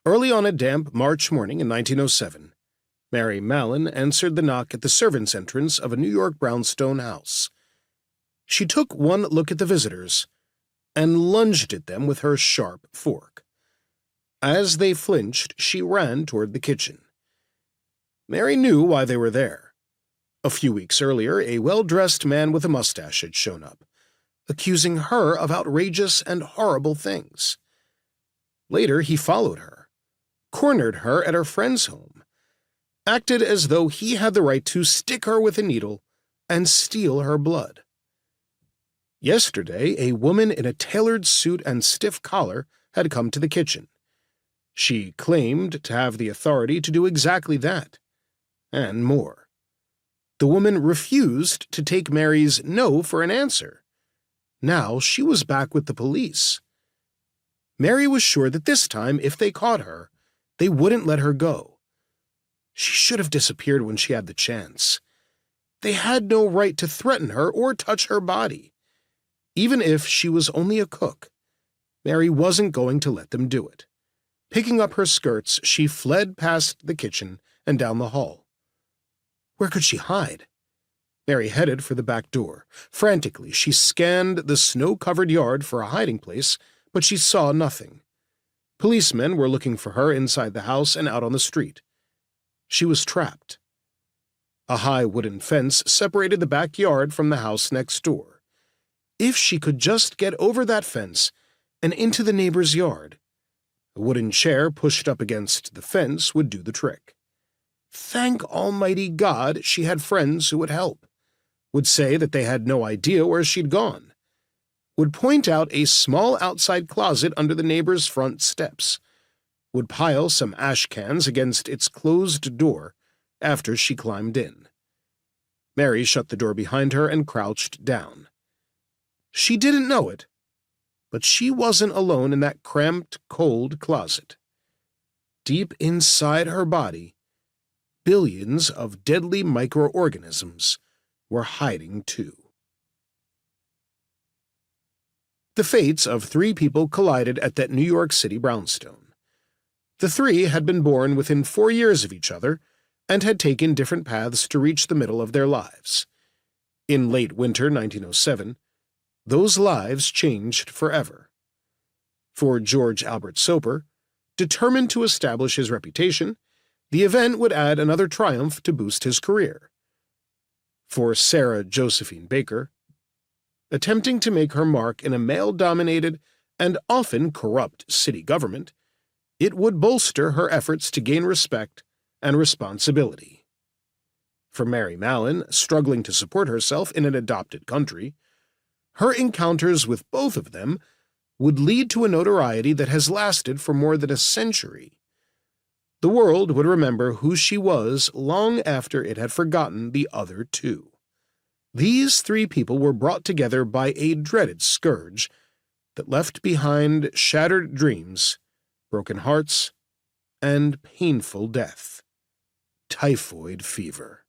Early on a damp March morning in 1907, Mary Mallon answered the knock at the servants' entrance of a New York brownstone house. She took one look at the visitors and lunged at them with her sharp fork. As they flinched, she ran toward the kitchen. Mary knew why they were there. A few weeks earlier, a well-dressed man with a mustache had shown up, accusing her of outrageous and horrible things. Later, he followed her, cornered her at her friend's home, acted as though he had the right to stick her with a needle and steal her blood. Yesterday, a woman in a tailored suit and stiff collar had come to the kitchen. She claimed to have the authority to do exactly that, and more. The woman refused to take Mary's no for an answer. Now she was back with the police. Mary was sure that this time, if they caught her, they wouldn't let her go. She should have disappeared when she had the chance. They had no right to threaten her or touch her body. Even if she was only a cook, Mary wasn't going to let them do it. Picking up her skirts, she fled past the kitchen and down the hall. Where could she hide? Mary headed for the back door. Frantically, she scanned the snow-covered yard for a hiding place, but she saw nothing. Policemen were looking for her inside the house and out on the street. She was trapped. A high wooden fence separated the backyard from the house next door. If she could just get over that fence and into the neighbor's yard, a wooden chair pushed up against the fence would do the trick. Thank Almighty God she had friends who would help, would say that they had no idea where she'd gone, would point out a small outside closet under the neighbor's front steps, would pile some ash cans against its closed door after she climbed in. Mary shut the door behind her and crouched down. She didn't know it, but she wasn't alone in that cramped, cold closet. Deep inside her body, billions of deadly microorganisms were hiding too. The fates of 3 people collided at that New York City brownstone. The 3 had been born within 4 years of each other and had taken different paths to reach the middle of their lives. In late winter 1907, those lives changed forever. For George Albert Soper, determined to establish his reputation, the event would add another triumph to boost his career. For Sarah Josephine Baker, attempting to make her mark in a male-dominated and often corrupt city government, it would bolster her efforts to gain respect and responsibility. For Mary Mallon, struggling to support herself in an adopted country, her encounters with both of them would lead to a notoriety that has lasted for more than a century. The world would remember who she was long after it had forgotten the other 2. These 3 people were brought together by a dreaded scourge that left behind shattered dreams, broken hearts, and painful death: typhoid fever.